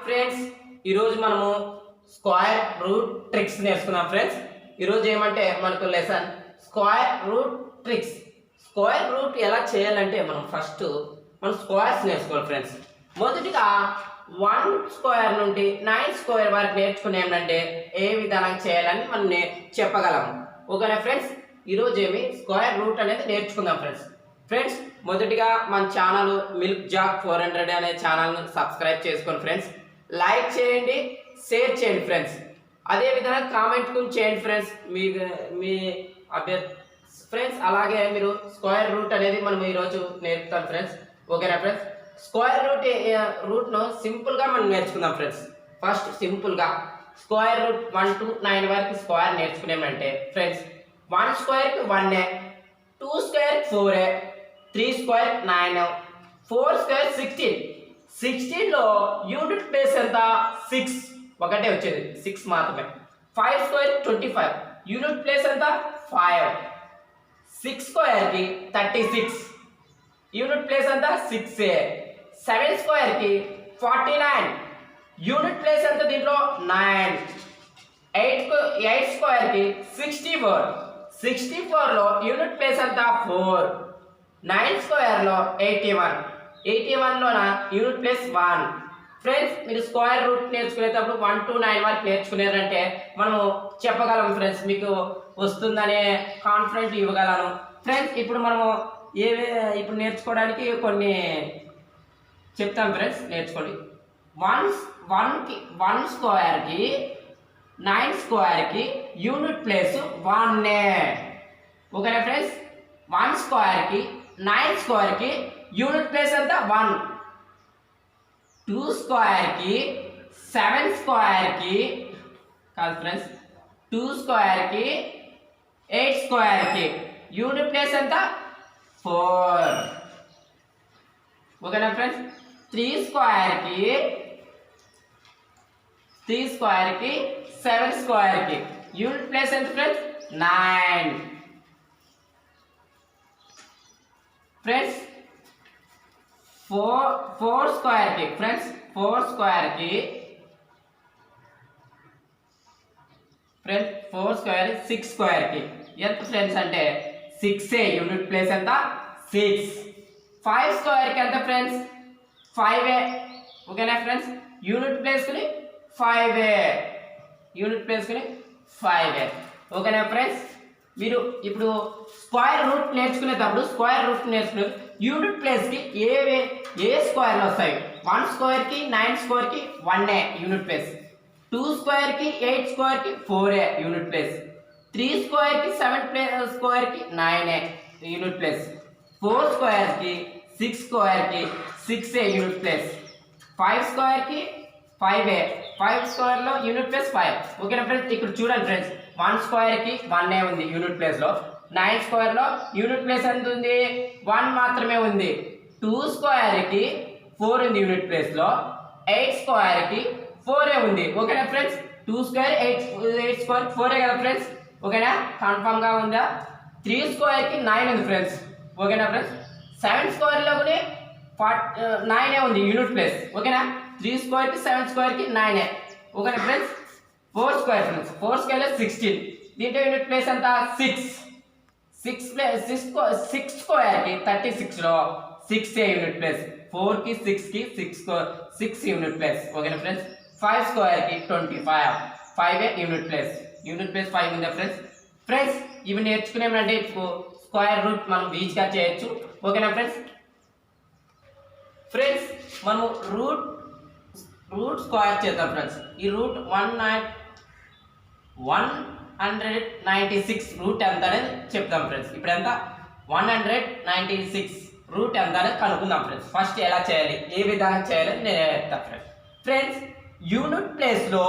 Friends ఈరోజు మనము square root tricks నేర్చుకున్నాం ఫ్రెండ్స్. ఈరోజు ఏమంటే మనకు lesson square root tricks. Square root ఎలా చేయాలంటే మనం ఫస్ట్ స్క్వేర్స్ నేర్చుకోవాలి ఫ్రెండ్స్. మొదటిగా 1 స్క్వేర్ నుండి 9 స్క్వేర్ వరకు నేర్చుకుని ఏమంటే ఏ విధానం చేయాలని మనం చెప్పగలం. ఓకేనా ఫ్రెండ్స్, ఈరోజు ఏమి స్క్వేర్ రూట్ అనేది నేర్చుకుందాం ఫ్రెండ్స్. మొదటిగా మన ఛానల్ మిల్క్ జాక్ 400 అనే ఛానల్ను సబ్స్క్రైబ్ చేసుకోండి ఫ్రెండ్స్. లైక్ చేయండి, షేర్ చేయండి ఫ్రెండ్స్. అదేవిధంగా కామెంట్ కూడా చేయండి ఫ్రెండ్స్ మీ ఫ్రెండ్స్. అలాగే మీరు స్క్వేర్ రూట్ అనేది మనం ఈరోజు నేర్పుతాం ఫ్రెండ్స్. ఓకేనా ఫ్రెండ్స్, స్క్వేర్ రూట్ను సింపుల్గా మనం నేర్చుకుందాం ఫ్రెండ్స్. ఫస్ట్ సింపుల్గా స్క్వేర్ రూట్ 1 to 9 వరకు స్క్వేర్ నేర్చుకునేమంటే ఫ్రెండ్స్ 1 స్క్వేర్కి 1, 2 స్క్వేర్ 4, 3 స్క్వేర్ 9, 4 స్క్వేర్ 16. 16లో యూనిట్ ప్లేస్ ఎంత? 6 ఒకటే వచ్చేది, 6 మాత్రమే. 5 స్క్వేర్ 25, యూనిట్ ప్లేస్ ఎంత? 5. 6 స్క్వేర్కి 36, యూనిట్ ప్లేస్ ఎంత? 6. 7 స్క్వేర్కి 49, యూనిట్ ప్లేస్ ఎంత దీంట్లో? 9. 8 స్క్వేర్కి 64, 64లో యూనిట్ ప్లేస్ ఎంత? 4. 9 స్క్వేర్లో 81, 81లోన యూనిట్ ప్లేస్ 1. ఫ్రెండ్స్, మీరు స్క్వేర్ రూట్ నేర్చుకునేటప్పుడు 1 to 9 వరకు నేర్చుకున్నారంటే మనము చెప్పగలం ఫ్రెండ్స్, మీకు వస్తుందనే కాన్ఫిడెంట్ ఇవ్వగలను ఫ్రెండ్స్. ఇప్పుడు మనము ఇప్పుడు నేర్చుకోవడానికి కొన్ని చెప్తాం ఫ్రెండ్స్, నేర్చుకోండి. 1 స్క్వేర్కి 9 స్క్వేర్కి యూనిట్ ప్లేస్ 1. ఓకేనా ఫ్రెండ్స్, 1 స్క్వేర్కి 9 స్క్వేర్కి యూనిట్ ప్లేస్ ఎంత? 1. 2 స్క్వేర్కి 7 స్క్వేర్కి కాదు ఫ్రెండ్స్, 2 స్క్వేర్కి 8 స్క్వేర్కి యూనిట్ ప్లేస్ ఎంత? 4. ఓకేనా ఫ్రెండ్స్, 3 స్క్వేర్కి 7 స్క్వేర్కి యూనిట్ ప్లేస్ ఎంత ఫ్రెండ్స్? 9. ఫ్రెండ్స్ 4 స్క్వేర్కి ఫ్రెండ్స్ 4 స్క్వేర్కి 6 స్క్వేర్కి ఎంత ఫ్రెండ్స్ అంటే 6 యూనిట్ ప్లేస్ ఎంత? 6. 5 స్క్వేర్కి ఎంత ఫ్రెండ్స్? 5. ఓకేనా ఫ్రెండ్స్, యూనిట్ ప్లేస్కుని 5. యూనిట్ ప్లేస్కుని 5. ఓకేనా ఫ్రెండ్స్, మీరు ఇప్పుడు స్క్వేర్ రూట్ నేర్చుకునే యూనిట్ ప్లేస్కి ఏ స్క్వేర్లు వస్తాయి? 1 స్క్వేర్కి 9 స్క్వేర్కి 1 యూనిట్ ప్లేస్, 2 స్క్వేర్కి 8 స్క్వేర్కి 4 యూనిట్ ప్లేస్, 3 స్క్వేర్కి 7 స్క్వేర్కి 9 యూనిట్ ప్లేస్, 4 స్క్వేర్కి 6 స్క్వేర్కి 6 యూనిట్ ప్లేస్, 5 స్క్వేర్కి 5 స్క్వేర్లో యూనిట్ ప్లేస్ 5. ఓకేనా ఫ్రెండ్స్, ఇక్కడ చూడండి ఫ్రెండ్స్, 1 స్క్వేర్కి 1 ఉంది యూనిట్ ప్లేస్లో, 9 స్క్వేర్లో యూనిట్ ప్లేస్ ఎంత ఉంది? 1 మాత్రమే ఉంది. 2 స్క్వేర్కి 4 ఉంది యూనిట్ ప్లేస్లో, 8 స్క్వేర్కి 4 ఉంది. ఓకేనా ఫ్రెండ్స్, 2 స్క్వేర్ 8 స్క్వేర్ 4 కదా ఫ్రెండ్స్. ఓకేనా, కన్ఫామ్గా ఉందా? 3 స్క్వేర్కి 9 ఉంది ఫ్రెండ్స్. ఓకేనా ఫ్రెండ్స్, 7 స్క్వేర్లో కూడా 9 ఉంది యూనిట్ ప్లేస్. ఓకేనా, 3 స్క్వేర్కి 7 స్క్వేర్కి 9. ఓకేనా ఫ్రెండ్స్, 4 స్క్వేర్ ఫ్రెండ్స్ 4 స్క్వేర్లో 16, దీంట్లో యూనిట్ ప్లేస్ ఎంత? 6. 6 స్క్వేర్కి 36లో 6 యూనిట్ ప్లేస్, 4కి 6కి 6 యూనిట్ ప్లేస్. ఓకేనా ఫ్రెండ్స్, 5 స్క్వేర్కి 25, 5 యూనిట్ ప్లేస్ 5 ఉందా ఫ్రెండ్స్. ఇవి నేర్చుకునేమంటే స్క్వేర్ రూట్ మనం ఈజీగా చేయొచ్చు. ఓకేనా ఫ్రెండ్స్, మనము రూట్ స్క్వేర్ చేద్దాం ఫ్రెండ్స్. ఈ రూట్ 196 రూట్ ఎంత అనేది చెప్తాం ఫ్రెండ్స్. ఇప్పుడు ఎంత? 196 రూట్ ఎంత అనేది కనుక్కుందాం ఫ్రెండ్స్. ఫస్ట్ ఎలా చేయాలి, ఏ విధానం చేయాలి నేను చెప్తాను ఫ్రెండ్స్. యూనిట్ ప్లేస్లో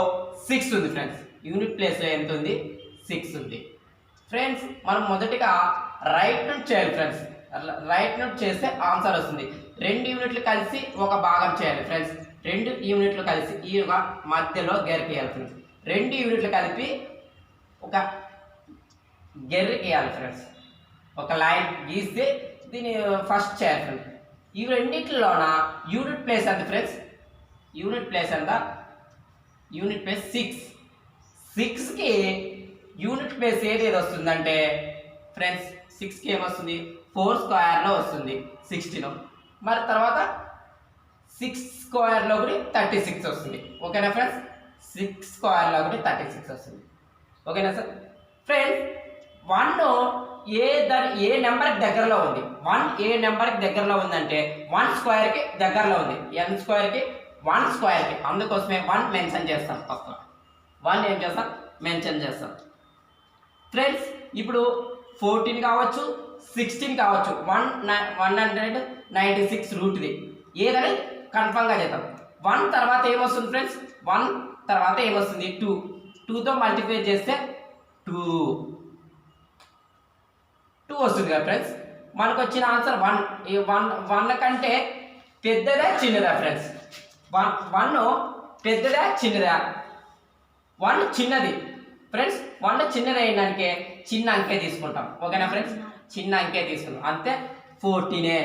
6 ఉంది ఫ్రెండ్స్. యూనిట్ ప్లేస్లో ఎంత ఉంది? 6 ఉంది ఫ్రెండ్స్. మనం మొదటిగా రైట్ నుండి చేయాలి ఫ్రెండ్స్. రైట్ నుండి చేస్తే ఆన్సర్ వస్తుంది. 2 యూనిట్లు కలిసి ఒక భాగం చేయాలి ఫ్రెండ్స్. 2 యూనిట్లు కలిసి ఈ మధ్యలో గెర్కి వేయాలి ఫ్రెండ్స్. 2 యూనిట్లు కలిపి ఒక గెర్రికి వేయాలి ఫ్రెండ్స్. ఒక లైన్ గీస్తే దీన్ని ఫస్ట్ చేయాలి ఫ్రెండ్స్. ఈ రెండిట్లోన యూనిట్ ప్లేస్ ఎంత ఫ్రెండ్స్? యూనిట్ ప్లేస్ ఎంత? Unit place 6. 6కి యూనిట్ ప్లేస్ ఏది వస్తుందంటే ఫ్రెండ్స్ 6కి ఏమొస్తుంది? 4 స్క్వేర్లో వస్తుంది 16. మరి తర్వాత 6 స్క్వేర్లో కూడా 36 వస్తుంది. ఓకేనా ఫ్రెండ్స్? 6 స్క్వేర్లో కూడా 36 వస్తుంది. ఓకేనా సార్? ఫ్రెండ్స్ 1 ఏ నెంబర్కి దగ్గరలో ఉంది? 1 ఏ నెంబర్కి దగ్గరలో ఉందంటే 1 స్క్వేర్కి దగ్గరలో ఉంది. n స్క్వేర్కి 1 స్క్వేర్కి, అందుకోసమే 1 మెన్షన్ చేస్తాం. పక్క 1 ఏం చేస్తాం? మెన్షన్ చేస్తాం. ఫ్రెండ్స్ ఇప్పుడు 14 కావచ్చు, 16 కావచ్చు, 196 రూట్ది ఏదని కన్ఫర్మ్గా చేద్దాం. 1 తర్వాత ఏమొస్తుంది ఫ్రెండ్స్? 1 తర్వాత ఏమొస్తుంది? 2. 2తో మల్టిప్లై చేస్తే 2 వస్తుంది కదా ఫ్రెండ్స్. మనకు వచ్చిన ఆన్సర్ 1. ఈ 1 కంటే పెద్దదా చిన్నదా ఫ్రెండ్స్? 1 పెద్దదా చిన్నదా? 1 చిన్నది ఫ్రెండ్స్. 1 చిన్నది అయినానికే చిన్న అంకే తీసుకుంటాం. ఓకేనా ఫ్రెండ్స్? చిన్న అంకే తీసుకుంటాం అంతే. 14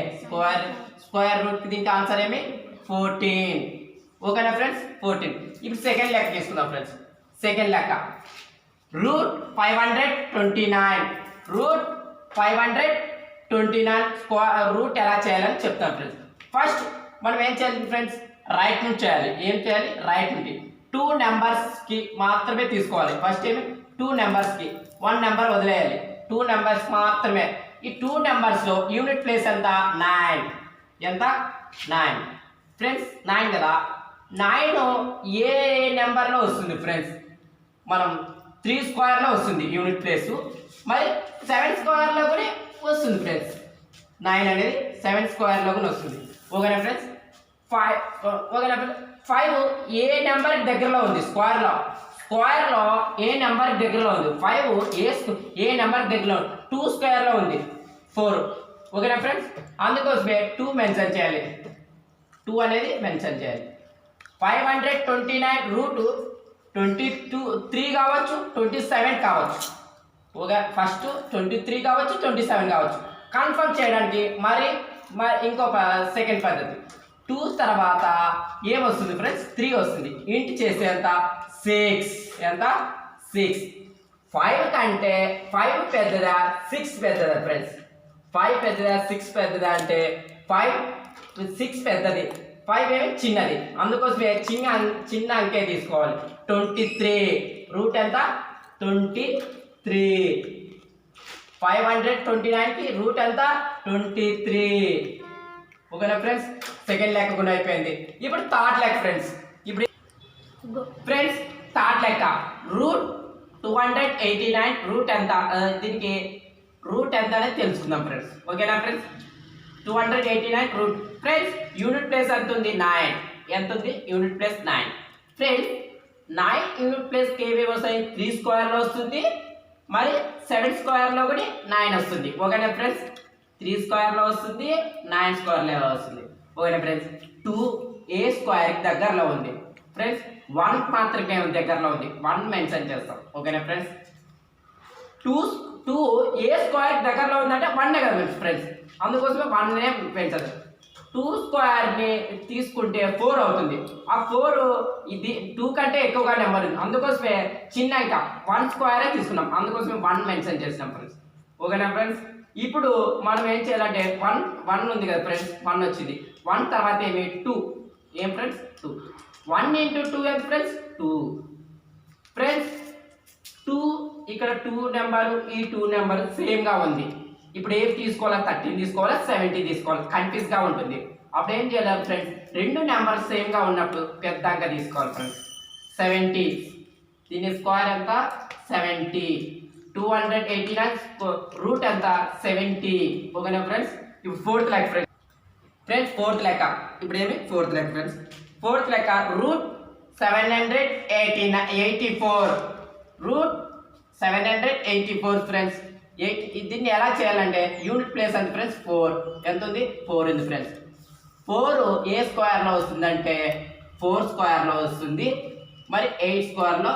స్క్వేర్ రూట్కి దీనికి ఆన్సర్ ఏమి? 14. ఓకేనా ఫ్రెండ్స్? 14. ఇప్పుడు సెకండ్ లెక్క తీసుకుందాం ఫ్రెండ్స్. సెకండ్ లెక్క రూట్ 529. రూట్ 529 రూట్ ఎలా చేయాలని చెప్తాం ఫ్రెండ్స్. ఫస్ట్ మనం ఏం చేయాలి ఫ్రెండ్స్? రైట్ నుంచి చేయాలి. ఏం చేయాలి? రైట్ నుండి 2 నెంబర్స్కి మాత్రమే తీసుకోవాలి. ఫస్ట్ ఏమి? 2 నెంబర్స్కి 1 నెంబర్ వదిలేయాలి. 2 నెంబర్స్ మాత్రమే. ఈ 2 నెంబర్స్లో యూనిట్ ప్లేస్ ఎంత? 9. ఎంత? 9 ఫ్రెండ్స్. 9 కదా. 9 ఏ నెంబర్లో వస్తుంది ఫ్రెండ్స్? మనం 3 స్క్వేర్లో వస్తుంది యూనిట్ ప్లేస్. మరి 7 స్క్వేర్లో కూడా వస్తుంది ఫ్రెండ్స్. 9 అనేది 7 స్క్వేర్లో కూడా వస్తుంది. ఓకేనా ఫ్రెండ్స్? 5 ఓకేనా ఫ్రెండ్స్? 5 ఏ నెంబర్కి దగ్గరలో ఉంది? స్క్వేర్లో ఏ నెంబర్కి దగ్గరలో ఉంది? 5 ఏ నెంబర్కి దగ్గరలో ఉంది? 2 స్క్వేర్లో ఉంది 4. ఓకేనా ఫ్రెండ్స్? అందుకోసమే 2 మెన్షన్ చేయాలి. 2 అనేది మెన్షన్ చేయాలి. 529 రూట్ 3 కావచ్చు, 27 కావచ్చు. ఓకే, ఫస్ట్ 23 కావచ్చు, 27 కావచ్చు. కన్ఫర్మ్ చేయడానికి మరి ఇంకొక సెకండ్ పద్ధతి. 2 తర్వాత ఏమొస్తుంది ఫ్రెండ్స్? 3 వస్తుంది. ఇంటి చేస్తే ఎంత? 6. ఎంత? 6. 5 కంటే 5 పెద్దదా 6 పెద్దదా ఫ్రెండ్స్? 5 పెద్దదా 6 పెద్దదా అంటే 6 పెద్దది, 5 ఏమి చిన్నది. అందుకోసమే చిన్న అంకే తీసుకోవాలి. 23 రూట్ ఎంత? 23. 529కి రూట్ ఎంత? 23. ఓకేనా ఫ్రెండ్స్? సెకండ్ లెక్క కూడా అయిపోయింది. ఇప్పుడు థర్డ్ లెక్క ఫ్రెండ్స్. ఇప్పుడు ఫ్రెండ్స్ థర్డ్ లెక్క రూట్ 289 రూట్ ఎంత? దీనికి రూట్ ఎంత అనేది తెలుసుకుందాం ఫ్రెండ్స్. ఓకేనా friends? 289 root. Friends unit place ఎంత ఉంది? 9. ఎంత ఉంది? Unit place 9. ఫ్రెండ్స్ 9 యూనిట్ ప్లేస్కి ఏమేమి వస్తాయి? 3 స్క్వేర్లో వస్తుంది, మరి 7 స్క్వేర్లో కూడా 9 వస్తుంది. ఓకేనా ఫ్రెండ్స్? 3 స్క్వేర్లో వస్తుంది, 9 స్క్వేర్లో వస్తుంది. ఓకేనా ఫ్రెండ్స్? 2 ఏ స్క్వేర్కి దగ్గరలో ఉంది ఫ్రెండ్స్. 1 మాత్రమే దగ్గరలో ఉంది. 1 మెన్షన్ చేస్తాం. ఓకేనా ఫ్రెండ్స్? 2 ఏ స్క్వేర్కి దగ్గరలో ఉందంటే 1 కదా ఫ్రెండ్స్. అందుకోసమే 1నే పెంచదు. 2 స్క్వేర్ని తీసుకుంటే 4 అవుతుంది. ఆ 4 ఇది 2 కంటే ఎక్కువగా నెంబర్ ఉంది. అందుకోసమే చిన్న ఇంకా 1 స్క్వేరే తీసుకున్నాం. అందుకోసమే 1 మెన్షన్ చేసినాం ఫ్రెండ్స్. ఓకేనా ఫ్రెండ్స్? ఇప్పుడు మనం ఏం చేయాలంటే 1 ఉంది కదా ఫ్రెండ్స్. 1 వచ్చింది. 1 తర్వాత ఏమి? 2. ఏం ఫ్రెండ్స్? 2. 1 into 2 ఎంత ఫ్రెండ్స్? 2. ఫ్రెండ్స్ 2 ఇక్కడ 2 నెంబరు, ఈ 2 నెంబరు సేమ్గా ఉంది. ఇప్పుడు ఏం తీసుకోవాలా? 13 తీసుకోవాలా, 70 తీసుకోవాలి? కన్ఫ్యూజ్గా ఉంటుంది. అప్పుడు ఏం చేయాలి ఫ్రెండ్స్? 2 నెంబర్స్ సేమ్గా ఉన్నప్పుడు పెద్ద అంక తీసుకోవాలి ఫ్రెండ్స్. 70. దీని స్క్వేర్ ఎంత? 70. 289 రూట్ ఎంత? 70. ఓకేనా ఫ్రెండ్స్? ఇప్పుడు ఫోర్త్ లెక్క ఫ్రెండ్స్. ఫోర్త్ లెక్క ఇప్పుడు ఏమి? ఫోర్త్ లెక్క ఫ్రెండ్స్. ఫోర్త్ లెక్క రూట్ 784. Root 784 friends. దీన్ని ఎలా చేయాలంటే యూనిట్ ప్లేస్ ఎంత ఫ్రెండ్స్? 4. ఎంత ఉంది? 4 ఉంది ఫ్రెండ్స్. 4 ఏ స్క్వేర్లో వస్తుందంటే 4 స్క్వేర్లో వస్తుంది, మరి 8 స్క్వేర్లో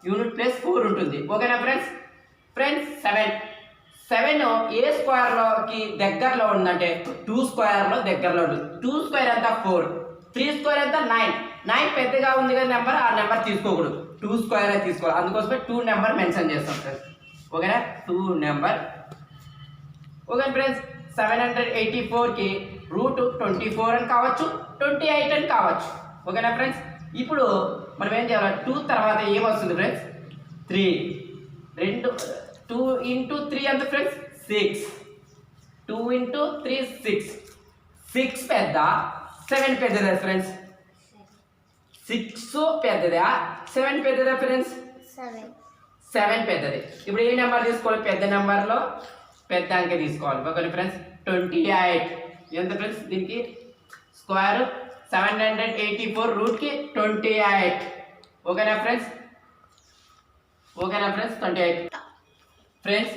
యూనిట్ ప్లేస్ 4 ఉంటుంది. ఓకేనా ఫ్రెండ్స్? ఫ్రెండ్స్ 7 ఏ స్క్వేర్లోకి దగ్గరలో ఉందంటే 2 స్క్వేర్లో దగ్గరలో ఉంటుంది. 2 స్క్వేర్ ఎంత? 4. 3 స్క్వేర్ ఎంత? 9. 9 పెద్దగా ఉంది కదా నెంబర్, ఆ నెంబర్ తీసుకోకూడదు, 2 స్క్వేర్ అని తీసుకోవాలి. అందుకోసమే 2 నెంబర్ మెన్షన్ చేస్తాం ఫ్రెండ్స్. ఓకేనా, 2 నెంబర్. ఓకే ఫ్రెండ్స్, 784కి √24 అని కావచ్చు, 28 అని కావచ్చు. ఓకేనా ఫ్రెండ్స్, ఇప్పుడు మనం ఏం చేయాలి, 2 తర్వాత ఏమొస్తుంది ఫ్రెండ్స్, 3. 2 ఇంటూ 3 ఎంత ఫ్రెండ్స్, 6. 2 ఇంటూ 3 6. 6 పెద్ద, 7 పెద్దదా ఫ్రెండ్స్? 6 పెద్దదా, 7 పెద్దదా ఫ్రెండ్స్? 7 పెద్దది. ఇప్పుడు ఏ నెంబర్ తీసుకోవాలి, పెద్ద నెంబర్లో పెద్ద అంకె తీసుకోవాలి. ఓకే ఫ్రెండ్స్, 28 ఎంత ఫ్రెండ్స్, దీనికి స్క్వేర్ 784 రూట్కి 28. ఓకేనా ఫ్రెండ్స్, 28 ఫ్రెండ్స్.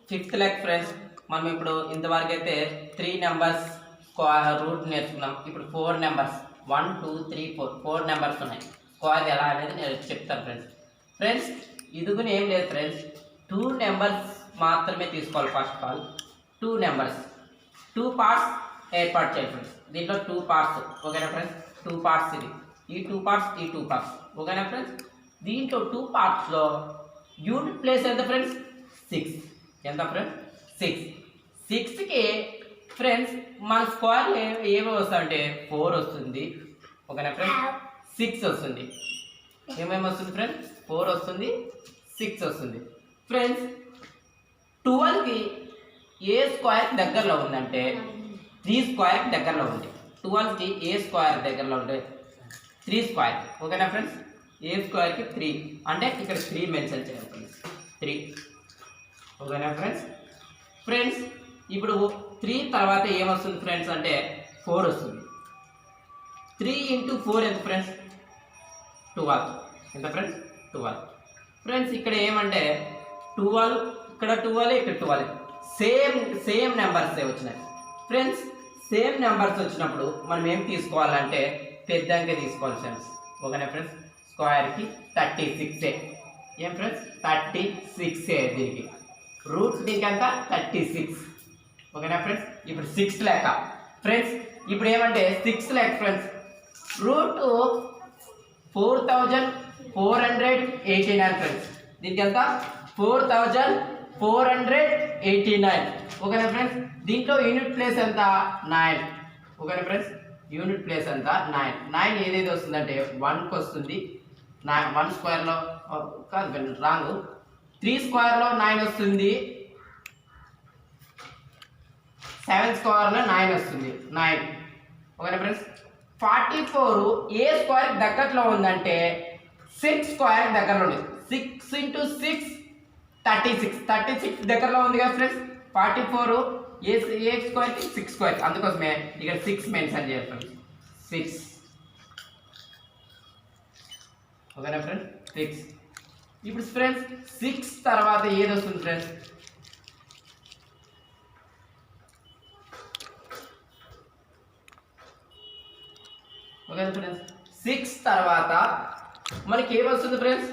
ఫిఫ్త్ లెక్క ఫ్రెండ్స్, మనం ఇప్పుడు ఇంతవరకు అయితే 3 నెంబర్స్ రూట్ నేర్చుకున్నాం. ఇప్పుడు 4 నెంబర్స్ 1 2 3 4 నెంబర్స్ ఉన్నాయి. స్క్వేర్ ఎలా అనేది నేను చెప్తాను ఫ్రెండ్స్. ఇదిగుని ఏం లేదు ఫ్రెండ్స్, 2 నెంబర్స్ మాత్రమే తీసుకోవాలి. First of all 2 numbers 2 parts ఏర్పాటు చేయాలి ఫ్రెండ్స్. దీంట్లో 2 పార్ట్స్. ఓకేనా ఫ్రెండ్స్, 2 పార్ట్స్ ఇది, ఈ 2 పార్ట్స్, ఈ 2 పార్ట్స్. ఓకేనా ఫ్రెండ్స్, దీంట్లో 2 పార్ట్స్లో యూనిట్ ప్లేస్ ఎంత ఫ్రెండ్స్, 6. ఎంత ఫ్రెండ్స్, 6. 6కి ఫ్రెండ్స్ మన స్క్వేర్ ఏమి వస్తాయంటే 4 వస్తుంది. ఓకేనా ఫ్రెండ్స్, 6 వస్తుంది. ఏమేమి వస్తుంది ఫ్రెండ్స్, 4 వస్తుంది, 6 వస్తుంది. ఫ్రెండ్స్ 12కి ఏ స్క్వేర్ దగ్గరలో ఉందంటే 3 స్క్వేర్ దగ్గరలో ఉంది. 12కి ఏ స్క్వేర్ దగ్గరలో ఉంటే 3 స్క్వేర్. ఓకేనా ఫ్రెండ్స్, ఏ స్క్వేర్కి 3 అంటే ఇక్కడ 3 మెన్షన్ చేయాలి ఫ్రెండ్స్, 3. ఓకేనా ఫ్రెండ్స్, ఇప్పుడు 3 తర్వాత ఏమొస్తుంది ఫ్రెండ్స్ అంటే 4 వస్తుంది. 3 ఇంటూ 4 ఎంత ఫ్రెండ్స్, 12. ఎంత ఫ్రెండ్స్, 12. ఫ్రెండ్స్ ఇక్కడ ఏమంటే 12, ఇక్కడ 12, ఇక్కడ 12 సేమ్ నెంబర్స్ వచ్చినాయి ఫ్రెండ్స్. సేమ్ నెంబర్స్ వచ్చినప్పుడు మనం ఏం తీసుకోవాలంటే పెద్ద అంకె తీసుకోవాలి ఫ్రెండ్స్. ఓకేనా ఫ్రెండ్స్, స్క్వేర్కి 36. ఏం ఫ్రెండ్స్, 36 దీనికి రూట్స్, దీనికి అంతా 36. ఓకేనా ఫ్రెండ్స్, ఇప్పుడు 6 లెక్క ఫ్రెండ్స్. ఇప్పుడు ఏమంటే 6 లెక్క ఫ్రెండ్స్, రూట్ 4489 ఫ్రెండ్స్. దీనికి ఎంత, 4489. ఓకేనా ఫ్రెండ్స్, దీంట్లో యూనిట్ ప్లేస్ ఎంత, 9. ఓకేనా ఫ్రెండ్స్, యూనిట్ ప్లేస్ ఎంత 9. 9 ఏదైతే వస్తుందంటే 1కి వస్తుంది. 1 స్క్వేర్లో కాదు రాంగ్, 3 స్క్వేర్లో 9 వస్తుంది, 7 స్క్వేర్లో 9 వస్తుంది, 9. ఓకేనా ఫ్రెండ్స్, 44 ఏ స్క్వేర్ దగ్గరలో ఉందంటే 6 స్క్వేర్ దగ్గరలో ఉంది. 6 ఇంటూ 6 36 దగ్గరలో ఉంది కదా ఫ్రెండ్స్. 44 ఏ స్క్వేర్కి 6 స్క్వేర్, అందుకోసమే ఇక్కడ 6 మెన్షన్ చేయాలి ఫ్రెండ్స్, 6. ఓకేనా ఫ్రెండ్స్, 6. ఇప్పుడు ఫ్రెండ్స్ 6 తర్వాత ఏది వస్తుంది ఫ్రెండ్స్, ఓకే ఫ్రెండ్స్, 6 తర్వాత మనకి ఏమొస్తుంది ఫ్రెండ్స్,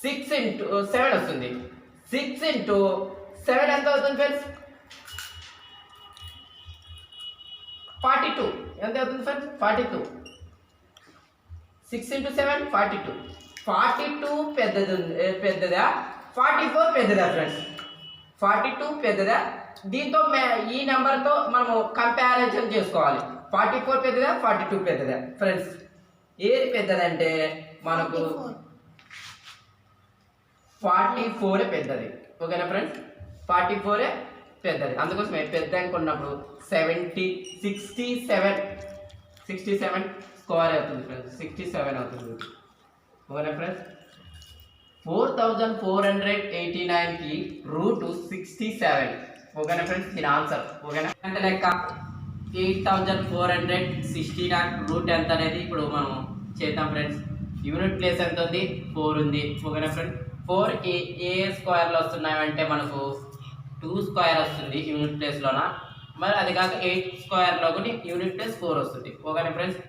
6 ఇంటూ 7 వస్తుంది. 6 ఇంటూ 7 ఎంత అవుతుంది ఫ్రెండ్స్, 42. ఎంత అవుతుంది ఫ్రెండ్స్, 42. 6 ఇంటూ 7 42. 42 పెద్దదా, 44 పెద్దదా ఫ్రెండ్స్? 42 పెద్దదా? దీంతో ఈ నెంబర్తో మనము కంపారిజన్ చేసుకోవాలి. 44 పెద్దదా, 42 పెద్దదా ఫ్రెండ్స్? ఏది పెద్దదంటే మనకు 44 పెద్దది. ఓకేనా ఫ్రెండ్స్, 44 పెద్దది. అందుకోసమే పెద్ద అనుకున్నప్పుడు 67 స్క్వేర్ అవుతుంది ఫ్రెండ్స్, 67 అవుతుంది. ఓకేనా ఫ్రెండ్స్, 4489కి రూట్ 67. ఓకేనా ఫ్రెండ్స్, దీని ఆన్సర్. ఓకేనా, ఎంత లెక్క 8469 రూట్ ఎంత అనేది ఇప్పుడు మనం చేద్దాం ఫ్రెండ్స్. యూనిట్ ప్లేస్ ఎంత ఉంది, 4 ఉంది. ఓకేనా ఫ్రెండ్స్, 4కి ఏ స్క్వేర్లు వస్తున్నాయంటే మనకు 2 స్క్వేర్ వస్తుంది యూనిట్ ప్లేస్లోన. మరి అది కాక 8 స్క్వేర్లో ఒకటి యూనిట్ ప్లేస్ 4 వస్తుంది. ఓకేనా ఫ్రెండ్స్,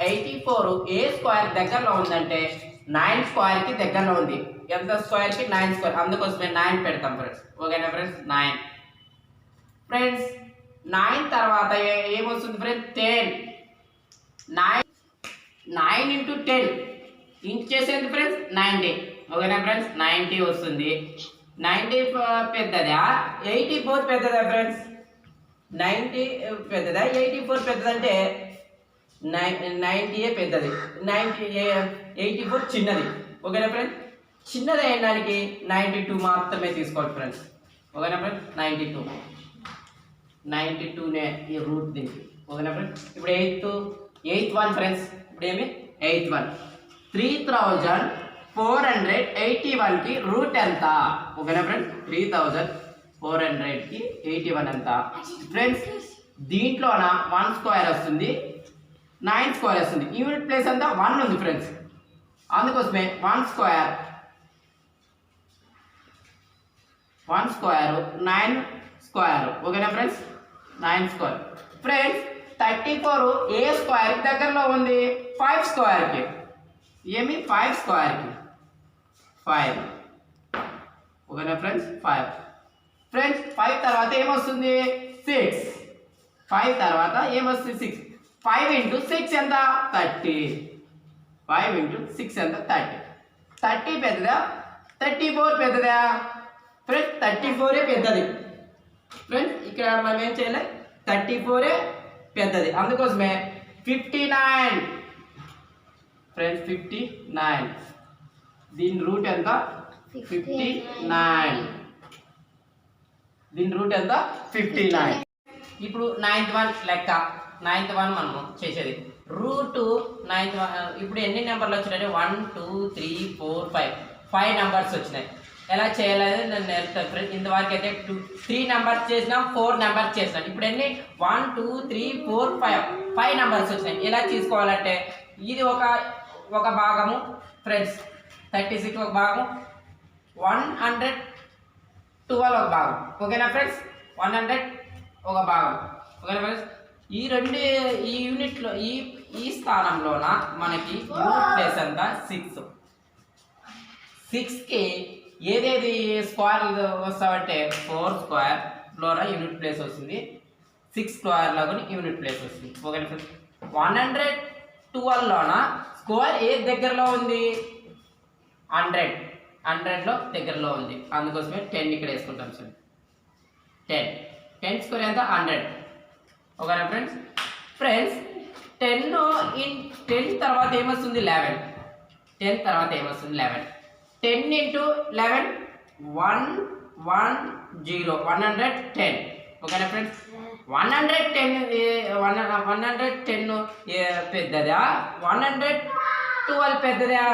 84 ఏ స్క్వేర్ దగ్గరలో ఉందంటే 9 స్క్వేర్కి దగ్గరలో ఉంది. ఎంత స్క్వేర్కి, 9 స్క్వేర్, అందుకోసమే 9 పెడతాం ఫ్రెండ్స్. ఓకేనా ఫ్రెండ్స్, 9 ఫ్రెండ్స్. 9 తర్వాత ఏమొస్తుంది ఫ్రెండ్స్, 9 ఇంటూ 10 ఇంటూ చేసేది ఫ్రెండ్స్ 90. ఓకేనా ఫ్రెండ్స్, 90 వస్తుంది. 90 పెద్దదా 84 పెద్దదా ఫ్రెండ్స్? 90 పెద్దదా 84 పెద్దదంటే 90 పెద్దది, 84 చిన్నది. ఓకేనా ఫ్రెండ్స్, చిన్నది అయ్యడానికి 92 మాత్రమే తీసుకోవాలి ఫ్రెండ్స్. ఓకేనా ఫ్రెండ్స్, 92నే ఈ రూట్ దీనికి. ఓకేనా ఫ్రెండ్స్, ఇప్పుడు ఎయిత్ వన్ ఫ్రెండ్స్. ఇప్పుడు ఏమి 8th వన్ 3481కి రూట్ ఎంత? ఓకేనా ఫ్రెండ్స్, 3481కి 81 ఎంత ఫ్రెండ్స్? దీంట్లోన 1 స్క్వేర్ వస్తుంది, 9 స్క్వేర్ వస్తుంది. యూనిట్ ప్లేస్ అంతా 1 ఉంది ఫ్రెండ్స్, అందుకోసమే 1 స్క్వేర్ 9 స్క్వేర్. ఓకేనా ఫ్రెండ్స్, 9 స్క్వేర్ ఫ్రెండ్స్. 34 ఏ స్క్వేర్ దగ్గరలో ఉంది? 5 స్క్వేర్కి. ఏమి 5 స్క్వేర్కి 5. ఓకేనా ఫ్రెండ్స్, 5 ఫ్రెండ్స్. 5 తర్వాత ఏమొస్తుంది? 6. 5 తర్వాత ఏమొస్తుంది? 6. 5 ఇంటూ 6 ఎంత? 30. 5 ఇంటూ 6 ఎంత? 30. 30 పెద్దదా 34 పెద్దదా ఫ్రెండ్స్? 34 పెద్దది ఫ్రెండ్స్. ఇక్కడ మనం ఏం చేయాలి? 34 పెద్దది, అందుకోసమే 59 ఫ్రెండ్స్. 59 దీని రూట్ ఎంత? 59. దీని రూట్ ఎంత? 59. ఇప్పుడు 9th వన్ లెక్క. 9th వన్ మనము చేసేది రూట్ 9th వన్. ఇప్పుడు ఎన్ని నెంబర్లు వచ్చినాయి? 1 2 3 4 5 నెంబర్స్ వచ్చినాయి. ఎలా చేయాలని నేను నేర్పుతాను ఫ్రెండ్స్. ఇంతవరకు అయితే 3 నెంబర్స్ చేసినాం, 4 నెంబర్స్ చేసినాం. ఇప్పుడు ఎన్ని? 1 2 3 4 5 నెంబర్స్ వచ్చినాయి. ఎలా తీసుకోవాలంటే ఇది ఒక భాగము ఫ్రెండ్స్, 36 ఒక భాగం, 112 ఒక భాగం. ఓకేనా ఫ్రెండ్స్, 100 ఒక భాగం. ఓకేనా ఫ్రెండ్స్, ఈ యూనిట్లో ఈ స్థానంలోన మనకి యూనిట్ ప్లేస్ అంతా 6. 6కి ఏదేది స్క్వేర్ వస్తామంటే 4 స్క్వేర్లోన యూనిట్ ప్లేస్ వస్తుంది, 6 స్క్వేర్లో కూడా యూనిట్ ప్లేస్ వస్తుంది. ఓకేనా ఫ్రెండ్స్, 112లోన స్క్వేర్ ఏ దగ్గరలో ఉంది? 100లో దగ్గరలో ఉంది, అందుకోసమే 10 ఇక్కడ వేసుకుంటాం సార్. 10 స్క్వేర్ ఎంత? 100. ఓకేనా ఫ్రెండ్స్. 10 తర్వాత ఏమొస్తుంది? 11. 10 తర్వాత ఏమొస్తుంది? 11. 10 ఇంటూ 11 110. ఓకేనా ఫ్రెండ్స్, 110 పెద్దదా 112 పెద్దదా?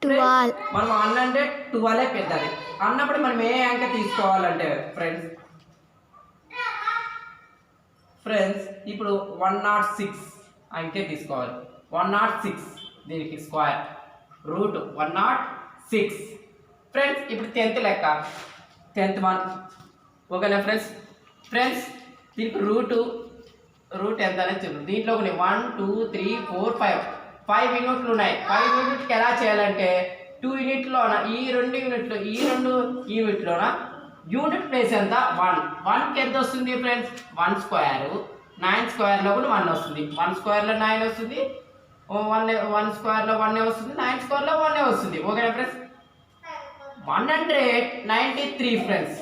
12. మనం 112 పెద్దది అన్నప్పుడు మనం ఏ అంకె తీసుకోవాలంటే ఫ్రెండ్స్ ఇప్పుడు 106 అంకె తీసుకోవాలి. 106 దీనికి స్క్వేర్ రూట్ 106 ఫ్రెండ్స్. ఇప్పుడు 10th లెక్క, 10th వన్. ఓకేనా ఫ్రెండ్స్ దీనికి రూట్ ఎంత అనేది చూద్దాం. దీంట్లో 1 2 3 4 5 యూనిట్లు ఉన్నాయి. 5 యూనిట్కి ఎలా చేయాలంటే 2 యూనిట్లోన ఈ రెండు యూనిట్లోన యూనిట్ ప్లేస్ ఎంత? 1కి ఎంత వస్తుంది ఫ్రెండ్స్? 1 స్క్వేర్. 9 స్క్వేర్లో కూడా 1 వస్తుంది. 1 స్క్వేర్లో 9 వస్తుంది, 1 స్క్వేర్లో 1 వస్తుంది, 9 స్క్వేర్లో 1 వస్తుంది. ఓకేనా ఫ్రెండ్స్, 193 ఫ్రెండ్స్.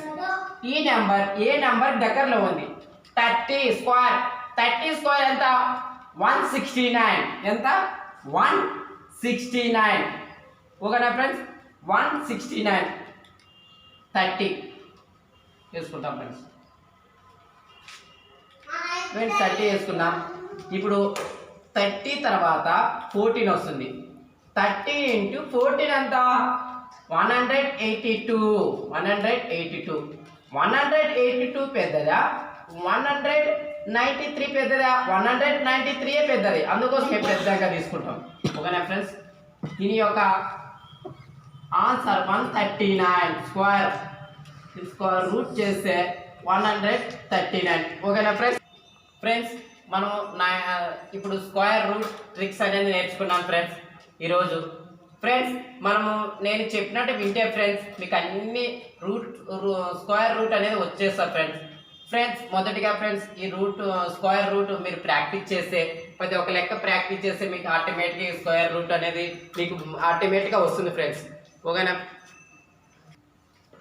ఈ నెంబర్ ఏ నెంబర్ దగ్గరలో ఉంది? 30 స్క్వేర్ ఎంత? 169. ఎంత? 169. ఓకేనా ఫ్రెండ్స్, 169 30 వేసుకుంటాం ఫ్రెండ్స్. 30 వేసుకున్నాం. ఇప్పుడు 30 తర్వాత 14 వస్తుంది. 30 ఇంటూ 14 ఎంత? 182. 182 పెద్దదా 193 పెద్దదా? 193 పెద్దది, అందుకోసం పెద్దగా తీసుకుంటాం. ఓకేనా ఫ్రెండ్స్, దీని యొక్క ఆన్సర్ 139 స్క్వేర్. స్క్వేర్ రూట్ చేస్తే 139. ఓకేనా ఫ్రెండ్స్ మనం ఇప్పుడు స్క్వేర్ రూట్ ట్రిక్స్ అనేది నేర్చుకున్నాం ఫ్రెండ్స్ ఈరోజు. ఫ్రెండ్స్ నేను చెప్పినట్టు వింటే ఫ్రెండ్స్ మీకు అన్ని స్క్వేర్ రూట్ అనేది వచ్చేస్తారు ఫ్రెండ్స్. ఫ్రెండ్స్ మొదటిగా ఫ్రెండ్స్ ఈ స్క్వేర్ రూట్ మీరు ప్రాక్టీస్ చేస్తే ప్రతి ఒక్క లెక్క ప్రాక్టీస్ చేస్తే మీకు ఆటోమేటిక్గా ఈ స్క్వేర్ రూట్ అనేది మీకు ఆటోమేటిక్గా వస్తుంది ఫ్రెండ్స్. ఓకేనా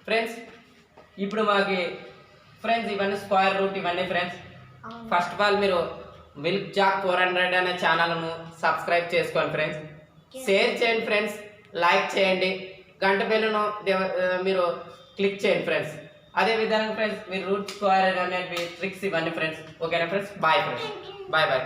ఫ్రెండ్స్, ఇప్పుడు మాకు ఫ్రెండ్స్ ఇవన్నీ స్క్వేర్ రూట్ ఇవన్నీ ఫ్రెండ్స్. ఫస్ట్ ఆఫ్ ఆల్ మీరు మిల్క్ జాక్ 400 అనే ఛానల్ను సబ్స్క్రైబ్ చేసుకోండి ఫ్రెండ్స్. షేర్ చేయండి ఫ్రెండ్స్, లైక్ చేయండి, గంట బెల్లును మీరు క్లిక్ చేయండి ఫ్రెండ్స్. అదే విధంగా ఫ్రెండ్స్ మీరు రూట్ స్క్వేర్ అనేవి ట్రిక్స్ ఇవన్నీ ఫ్రెండ్స్. ఓకేనా friends, bye friends, bye bye.